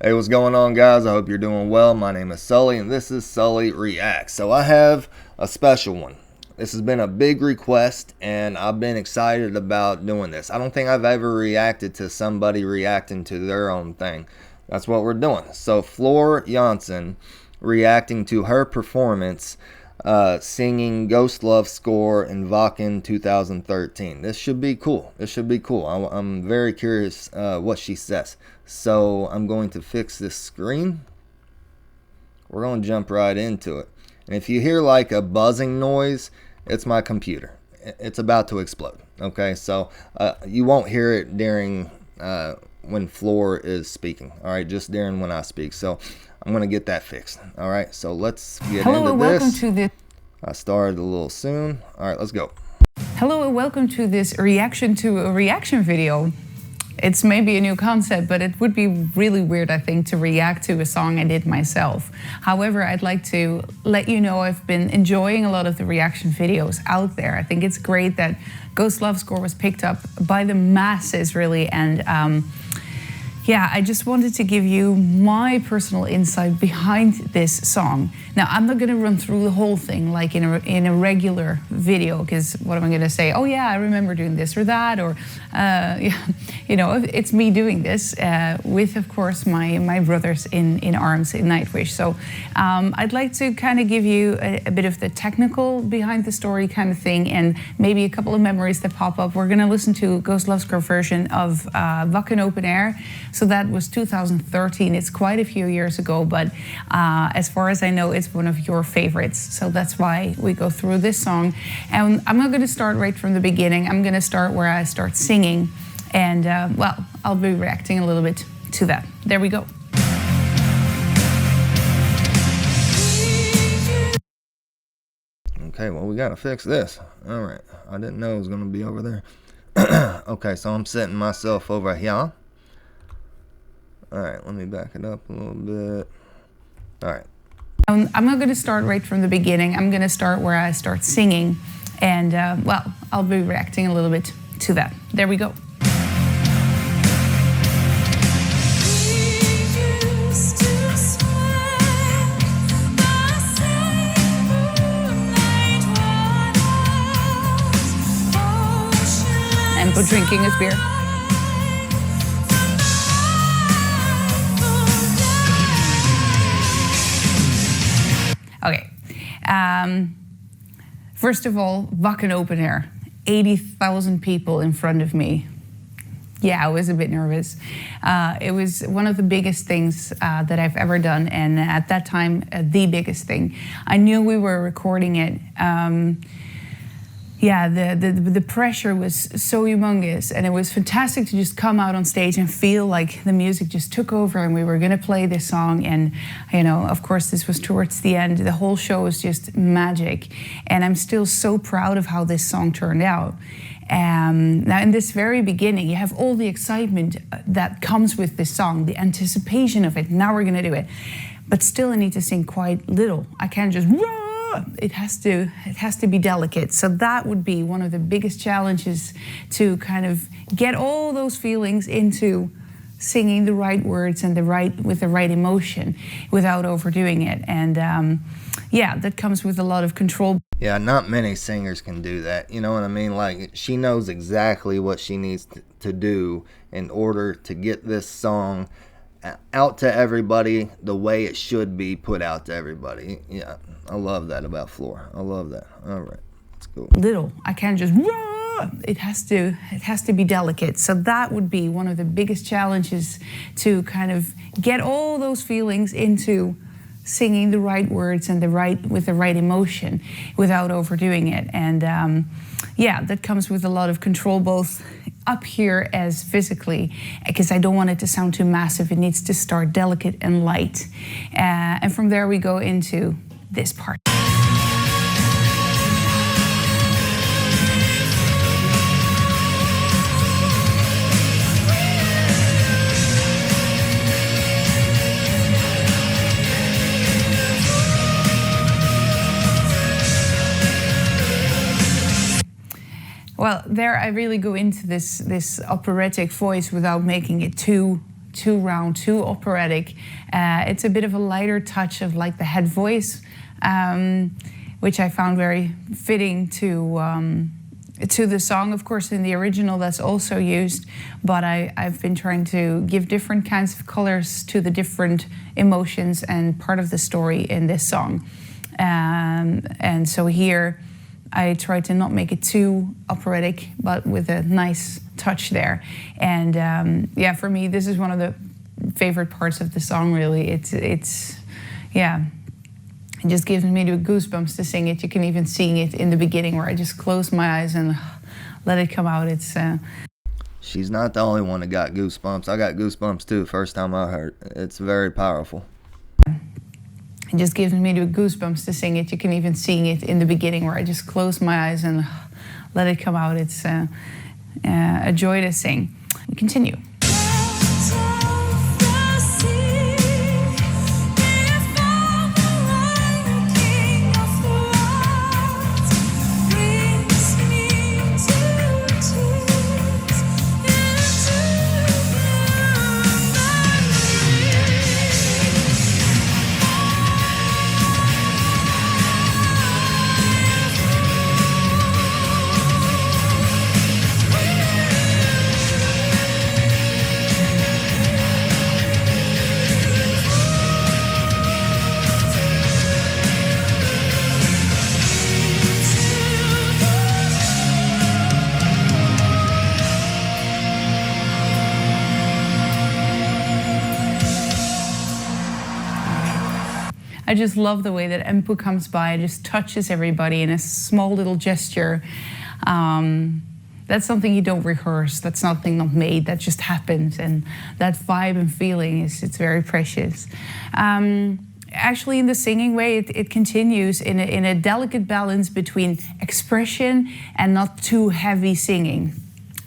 Hey, what's going on, guys? I hope you're doing well. My name is Sully, and this is Sully Reacts. So I have a special one. This has been a big request, and I've been excited about doing this. I don't think I've ever reacted to somebody reacting to their own thing. That's what we're doing. So Floor Jansen reacting to her performance singing Ghost Love Score in Wacken 2013. This should be cool. I'm very curious what she says. So I'm going to fix this screen. We're going to jump right into it. And if you hear like a buzzing noise, it's my computer. It's about to explode. Okay, so you won't hear it during when Floor is speaking. All right, just during when I speak. So I'm going to get that fixed. All right, so let's get into this. Hello and welcome to this. I started a little soon. All right, let's go. Hello and welcome to this reaction to a reaction video. It's maybe a new concept, but it would be really weird, I think, to react to a song I did myself. However, I'd like to let you know I've been enjoying a lot of the reaction videos out there. I think it's great that Ghost Love Score was picked up by the masses, really, and yeah, I just wanted to give you my personal insight behind this song. Now, I'm not gonna run through the whole thing like in a regular video, because what am I gonna say? Oh yeah, I remember doing this or that, or yeah, you know, it's me doing this with, of course, my brothers in arms in Nightwish. So I'd like to kind of give you a bit of the technical behind the story kind of thing, and maybe a couple of memories that pop up. We're gonna listen to Ghost Love Score version of Wacken Open Air. So that was 2013. It's quite a few years ago, but as far as I know, it's one of your favorites. So that's why we go through this song. And I'm not going to start right from the beginning. I'm going to start where I start singing. And well, I'll be reacting a little bit to that. There we go. Okay, well, we got to fix this. All right. I didn't know it was going to be over there. Okay, so I'm setting myself over here. Alright, let me back it up a little bit. Alright. I'm not going to start right from the beginning. I'm going to start where I start singing. And, well, I'll be reacting a little bit to that. There we go. And for drinking his beer. Okay, first of all, Wacken Open Air, 80,000 people in front of me. Yeah, I was a bit nervous. It was one of the biggest things that I've ever done, and at that time, the biggest thing. I knew we were recording it. Yeah, the pressure was so humongous, and it was fantastic to just come out on stage and feel like the music just took over and we were gonna play this song. And, you know, of course, this was towards the end. The whole show was just magic, and I'm still so proud of how this song turned out. Now, in this very beginning, you have all the excitement that comes with this song, the anticipation of it. Now we're gonna do it. But still, I need to sing quite little. I can't just run. It has to be delicate. So that would be one of the biggest challenges, to kind of get all those feelings into singing the right words and with the right emotion without overdoing it. And yeah, that comes with a lot of control. Yeah, not many singers can do that. You know what I mean? Like, she knows exactly what she needs to do in order to get this song out to everybody the way it should be put out to everybody. Yeah, I love that about Floor. I love that. All right, let's go. Little, I can't just run. It has to be delicate. So that would be one of the biggest challenges, to kind of get all those feelings into singing the right words and with the right emotion without overdoing it. And yeah, that comes with a lot of control, both up here as physically, because I don't want it to sound too massive. It needs to start delicate and light. And from there we go into this part. Well, there I really go into this operatic voice without making it too too round, too operatic. It's a bit of a lighter touch of like the head voice, which I found very fitting to the song. Of course, in the original that's also used, but I've been trying to give different kinds of colors to the different emotions and part of the story in this song. And so here I tried to not make it too operatic, but with a nice touch there. And yeah, for me, this is one of the favorite parts of the song, really. It's yeah. It just gives me the goosebumps to sing it. You can even sing it in the beginning where I just close my eyes and let it come out. It's She's not the only one that got goosebumps. I got goosebumps too, first time I heard. It's very powerful. It just gives me the goosebumps to sing it. You can even sing it in the beginning where I just close my eyes and let it come out. It's a joy to sing. We continue. I just love the way that Empu comes by and just touches everybody in a small little gesture. That's something you don't rehearse. That's something not made. That just happens, and that vibe and feeling it's very precious. Actually, in the singing way, it continues in a delicate balance between expression and not too heavy singing.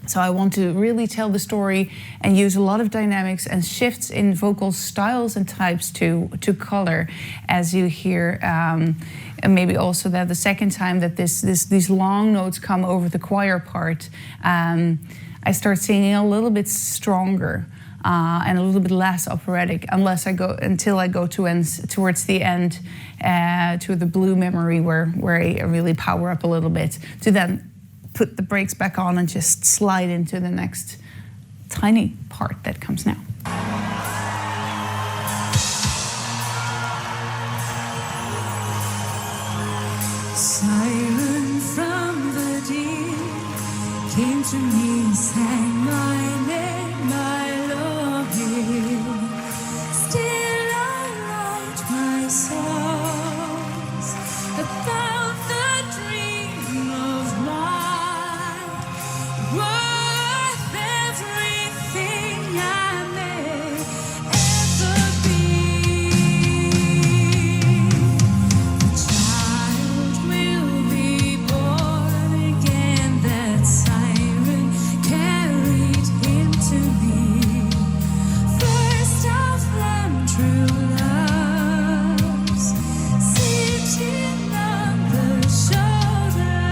So I want to really tell the story and use a lot of dynamics and shifts in vocal styles and types to color, as you hear. And maybe also that the second time that these long notes come over the choir part, I start singing a little bit stronger and a little bit less operatic, until I go towards the end to the blue memory where I really power up a little bit to then put the brakes back on and just slide into the next tiny part that comes now. Siren from the deep came to me, sang my name, my longing. Still I write my songs about the dream of mine, worth everything I may ever be. The child will be born again, that siren carried him to me. First of them true loves, sitting on the shoulder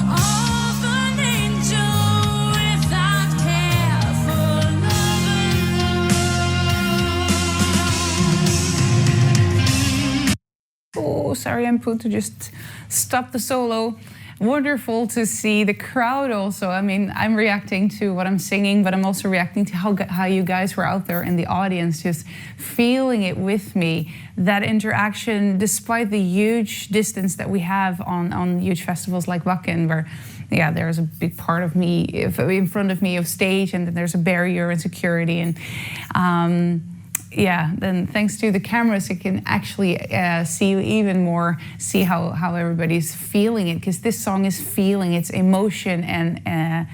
of an angel without care for love. Oh, sorry, I'm put to just stop the solo. Wonderful to see the crowd also. I mean, I'm reacting to what I'm singing, but I'm also reacting to how you guys were out there in the audience, just feeling it with me. That interaction, despite the huge distance that we have on huge festivals like Wacken, where, yeah, there's a big part of me in front of me of stage, and then there's a barrier and security, and yeah, then thanks to the cameras, you can actually see even more, see how everybody's feeling it, because this song is feeling its emotion. And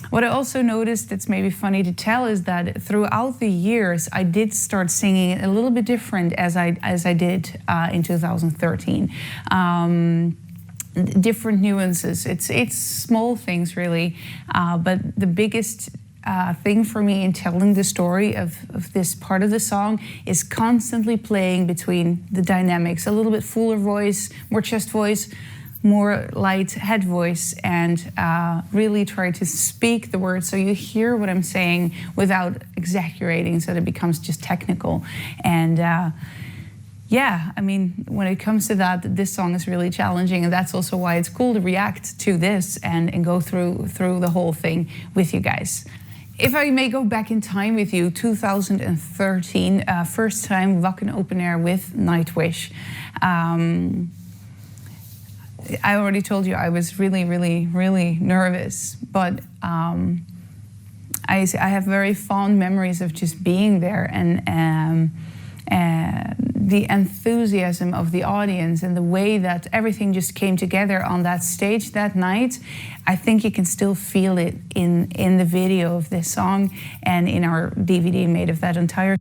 what I also noticed that's maybe funny to tell is that throughout the years, I did start singing it a little bit different as I did in 2013. Different nuances. It's small things really, but the biggest thing for me in telling the story of this part of the song is constantly playing between the dynamics, a little bit fuller voice, more chest voice, more light head voice and really try to speak the words so you hear what I'm saying without exaggerating so that it becomes just technical. And yeah, I mean, when it comes to that, this song is really challenging, and that's also why it's cool to react to this and go through the whole thing with you guys. If I may go back in time with you, 2013, first time Wacken open air with Nightwish. I already told you I was really, really, really nervous, but I have very fond memories of just being there and the enthusiasm of the audience and the way that everything just came together on that stage that night. I think you can still feel it in the video of this song and in our DVD made of that entire.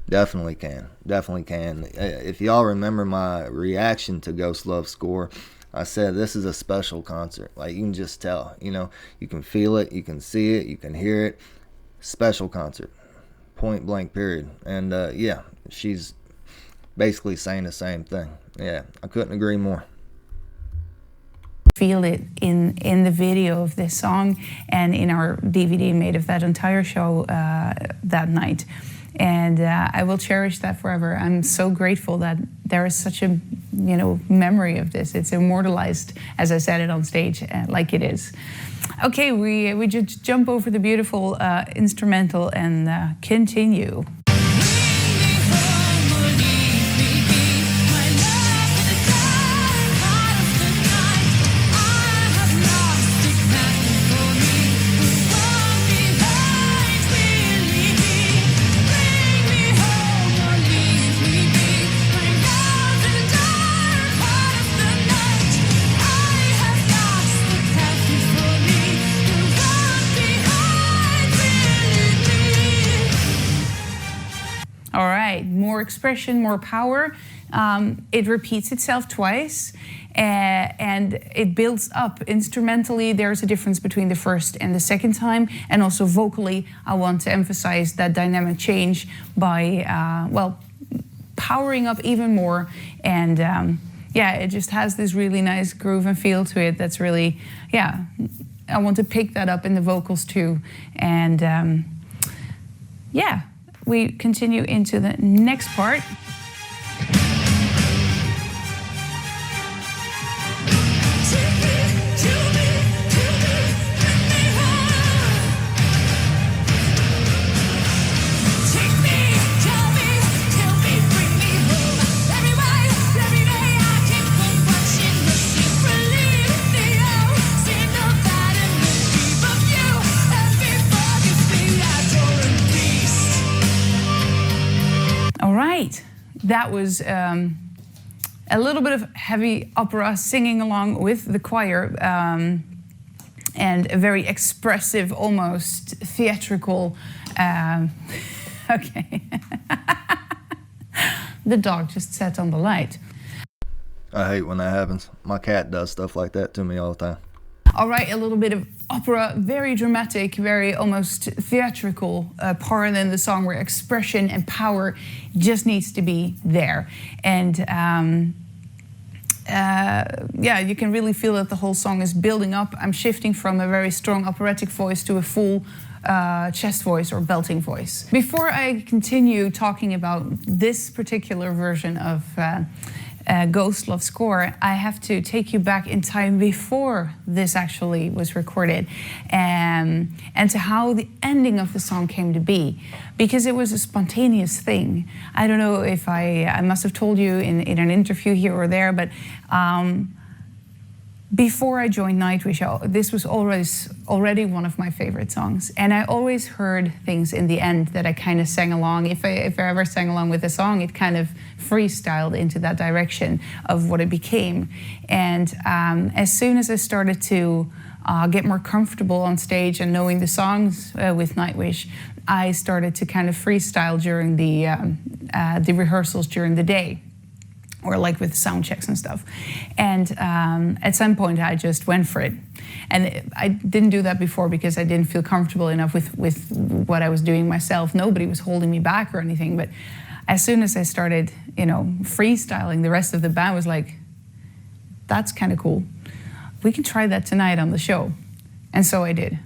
Definitely can. Definitely can. If y'all remember my reaction to Ghost Love Score, I said this is a special concert. Like, you can just tell, you know, you can feel it, you can see it, you can hear it. Special concert. Point blank, period. And yeah, she's basically saying the same thing. Yeah, I couldn't agree more. Feel it in the video of this song and in our DVD made of that entire show that night. And I will cherish that forever. I'm so grateful that there is such a, you know, memory of this. It's immortalized, as I said it on stage, like it is. Okay, we just jump over the beautiful instrumental and continue. All right, more expression, more power. It repeats itself twice and it builds up. Instrumentally, there's a difference between the first and the second time. And also vocally, I want to emphasize that dynamic change by, well, powering up even more. And yeah, it just has this really nice groove and feel to it that's really, yeah, I want to pick that up in the vocals too. And yeah. We continue into the next part. That was a little bit of heavy opera singing along with the choir and a very expressive, almost theatrical, okay. The dog just sat on the light. I hate when that happens. My cat does stuff like that to me all the time. All right, a little bit of opera, very dramatic, very almost theatrical part in the song where expression and power just needs to be there. And yeah, you can really feel that the whole song is building up. I'm shifting from a very strong operatic voice to a full chest voice or belting voice. Before I continue talking about this particular version of Ghost Love Score, I have to take you back in time before this actually was recorded and to how the ending of the song came to be, because it was a spontaneous thing. I don't know if I must have told you in an interview here or there, but before I joined Nightwish, this was already one of my favorite songs. And I always heard things in the end that I kind of sang along. If I ever sang along with a song, it kind of freestyled into that direction of what it became. And as soon as I started to get more comfortable on stage and knowing the songs with Nightwish, I started to kind of freestyle during the rehearsals during the day, or like with sound checks and stuff. And at some point I just went for it. And I didn't do that before because I didn't feel comfortable enough with what I was doing myself. Nobody was holding me back or anything. But as soon as I started, you know, freestyling, the rest of the band was like, that's kind of cool. we can try that tonight on the show. And so I did.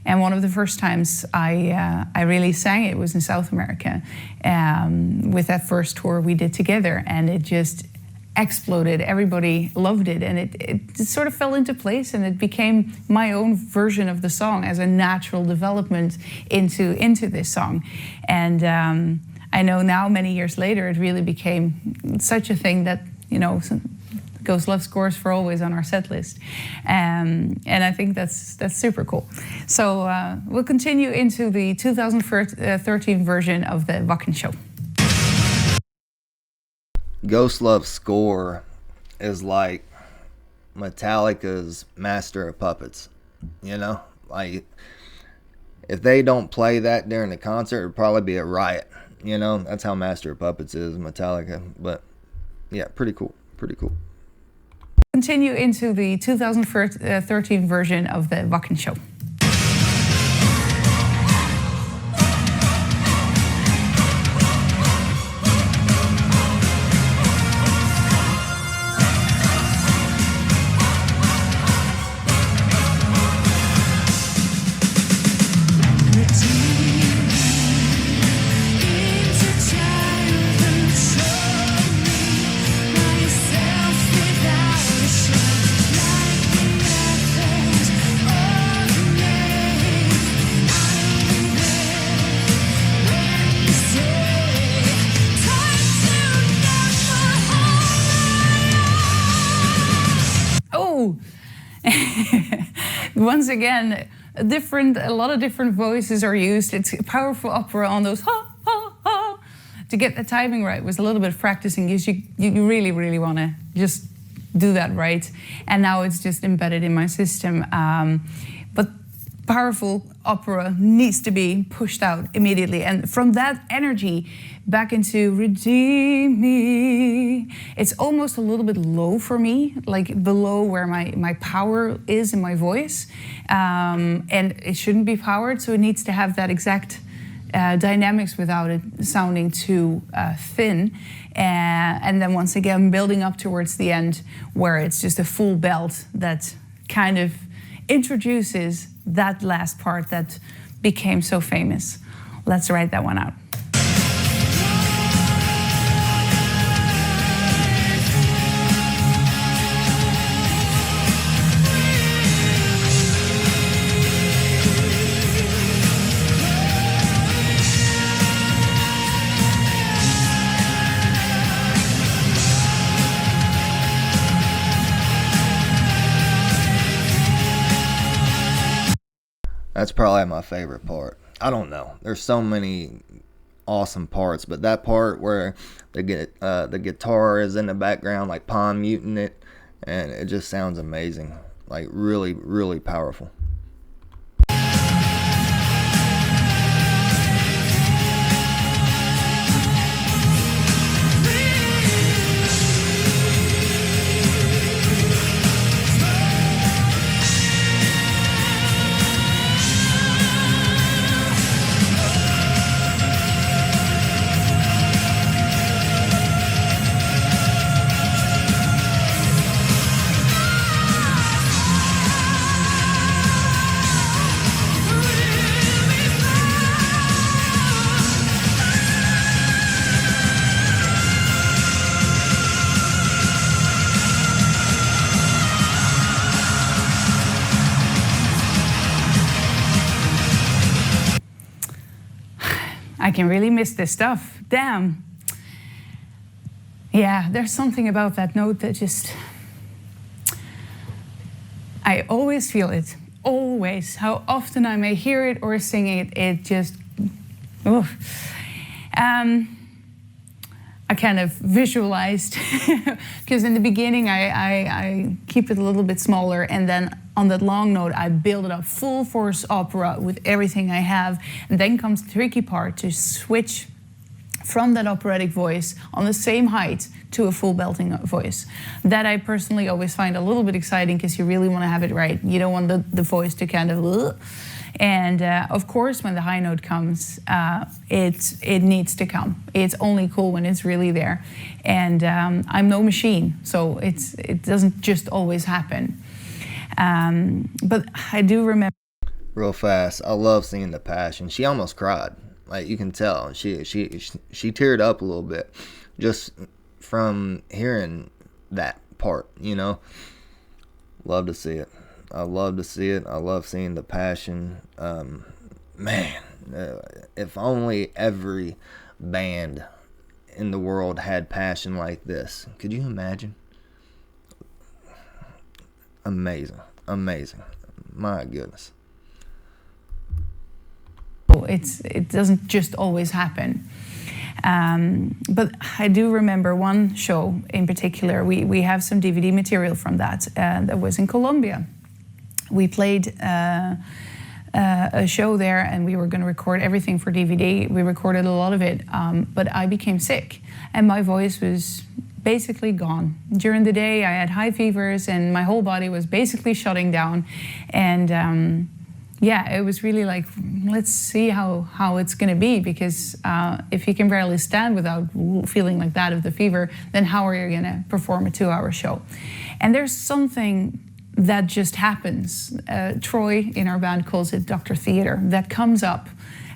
And one of the first times I really sang it was in South America with that first tour we did together, and it just exploded. Everybody loved it, and it sort of fell into place, and it became my own version of the song as a natural development into this song. And I know now, many years later, it really became such a thing that, you know, Ghost Love scores for always on our set list. And I think that's super cool. So we'll continue into the 2013 version of the Wacken show. Ghost Love score is like Metallica's Master of Puppets. You know, like if they don't play that during the concert, it'd probably be a riot. You know, that's how Master of Puppets is, Metallica. But yeah, pretty cool, pretty cool. Continue into the 2013 version of the Wacken show. Once again, a lot of different voices are used. It's a powerful opera on those ha, ha, ha. To get the timing right was a little bit of practicing, because you really, really want to just do that right. And now it's just embedded in my system. But powerful opera needs to be pushed out immediately. And from that energy back into Redeem Me, it's almost a little bit low for me, like below where my power is in my voice. And it shouldn't be powered, so it needs to have that exact dynamics without it sounding too thin. And then once again, building up towards the end, where it's just a full belt that kind of introduces that last part that became so famous. Let's write that one out. That's probably my favorite part. I don't know. There's so many awesome parts, but that part where the guitar is in the background, like palm muting it, and it just sounds amazing. Like really, really powerful. I can really miss this stuff. Damn. Yeah, there's something about that note that just... I always feel it. Always. How often I may hear it or sing it, it just... Oh. I kind of visualized, because in the beginning I keep it a little bit smaller, and then on that long note I build it up full force opera with everything I have, and then comes the tricky part to switch from that operatic voice on the same height to a full belting voice. That I personally always find a little bit exciting, because you really want to have it right. You don't want the voice to kind of... And of course, when the high note comes, it needs to come. It's only cool when it's really there. And I'm no machine, so it doesn't just always happen. But I do remember. Real fast, I love seeing the passion. She almost cried. Like, you can tell. She teared up a little bit just from hearing that part, you know. Love to see it. I love to see it. I love seeing the passion. Man, if only every band in the world had passion like this. Could you imagine? Amazing. Amazing. My goodness. It doesn't just always happen. But I do remember one show in particular. We have some DVD material from that. That was in Colombia. We played a show there, and we were going to record everything for DVD. We recorded a lot of it, but I became sick, and my voice was basically gone. During the day, I had high fevers, and my whole body was basically shutting down. And yeah, it was really like, let's see how it's going to be, because if you can barely stand without feeling like that of the fever, then how are you going to perform a 2-hour show? And there's something that just happens. Troy in our band calls it Dr. Theater. That comes up.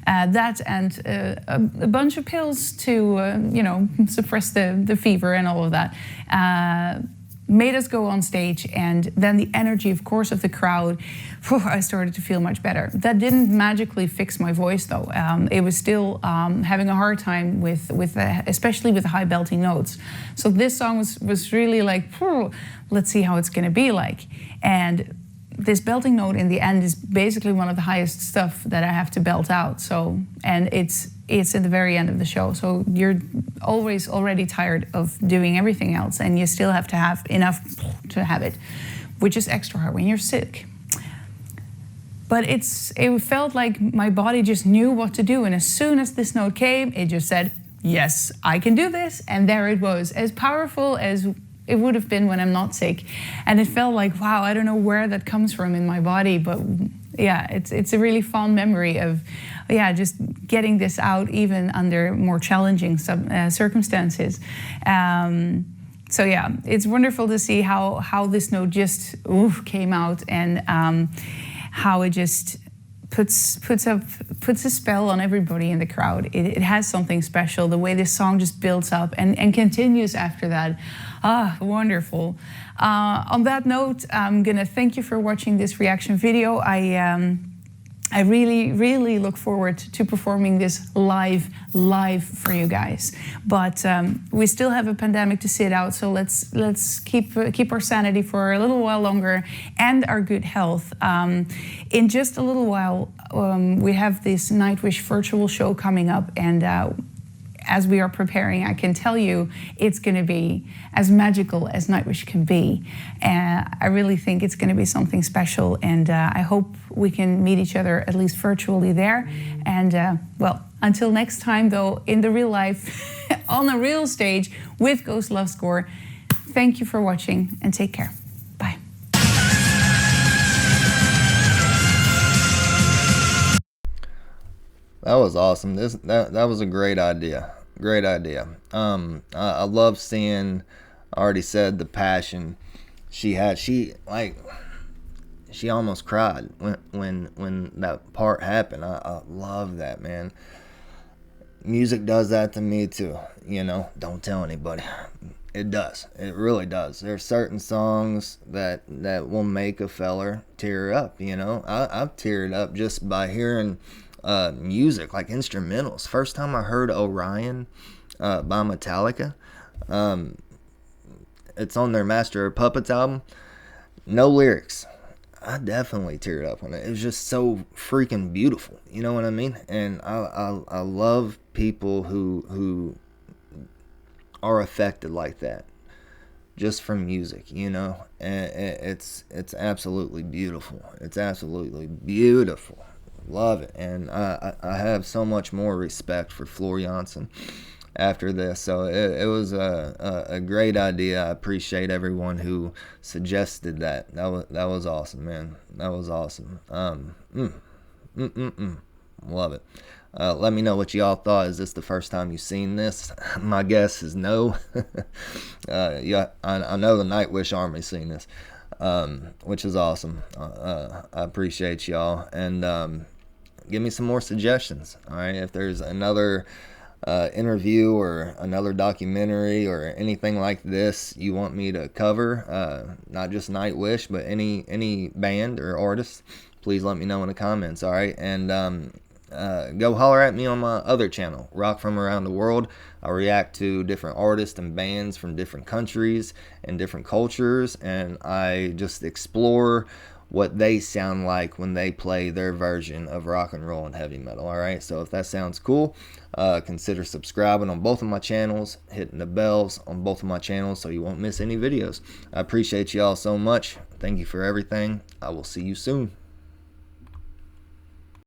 That and a bunch of pills to, suppress the fever and all of that. Made us go on stage, and then the energy, of course, of the crowd, I started to feel much better. That didn't magically fix my voice, though. It was still having a hard time with especially with the high belting notes. So this song was really like, let's see how it's going to be like. And this belting note in the end is basically one of the highest stuff that I have to belt out. So, and it's at the very end of the show. So you're always already tired of doing everything else, and you still have to have enough to have it, which is extra hard when you're sick. But it felt like my body just knew what to do. And as soon as this note came, it just said, yes, I can do this. And there it was, as powerful as it would have been when I'm not sick. And it felt like, wow, I don't know where that comes from in my body, but yeah, it's a really fond memory of, just getting this out even under more challenging circumstances. So yeah, it's wonderful to see how this note just came out, and how it just puts a spell on everybody in the crowd. It has something special, the way this song just builds up and continues after that. Wonderful. On that note, I'm gonna thank you for watching this reaction video. I really, really look forward to performing this live for you guys. But we still have a pandemic to sit out, so let's keep our sanity for a little while longer, and our good health. In just a little while, we have this Nightwish virtual show coming up, and as we are preparing, I can tell you it's going to be as magical as Nightwish can be. I really think it's going to be something special, and I hope we can meet each other at least virtually there. And well, until next time, though, in the real life, on a real stage with Ghost Love Score, thank you for watching, and take care. Bye. That was awesome. That was a great idea. Great idea. I love seeing, I already said, the passion she had. She almost cried when that part happened. I love that, man. Music does that to me too, Don't tell anybody. It does. It really does. There are certain songs that will make a feller tear up, I've teared up just by hearing music, like instrumentals. First time I heard Orion by Metallica, it's on their Master of Puppets album. No lyrics. I definitely teared up when it was just so freaking beautiful. You know what I mean? And I love people who are affected like that just from music, and it's absolutely beautiful. It's absolutely beautiful. Love it. And I have so much more respect for Floor Jansen after this. So it was a great idea. I appreciate everyone who suggested that. That was awesome, man. That was awesome. Love it. Let me know what y'all thought. Is this the first time you've seen this? My guess is no. Yeah, I know the Nightwish Army's seen this. which is awesome. I appreciate y'all, and give me some more suggestions. All right, if there's another interview or another documentary or anything like this you want me to cover, not just Nightwish, but any band or artist, please let me know in the comments. All right, and go holler at me on my other channel, Rock From Around the World. I react to different artists and bands from different countries and different cultures, and I just explore what they sound like when they play their version of rock and roll and heavy metal. All right, so if that sounds cool, consider subscribing on both of my channels, hitting the bells on both of my channels so you won't miss any videos. I appreciate y'all so much. Thank you for everything. I will see you soon.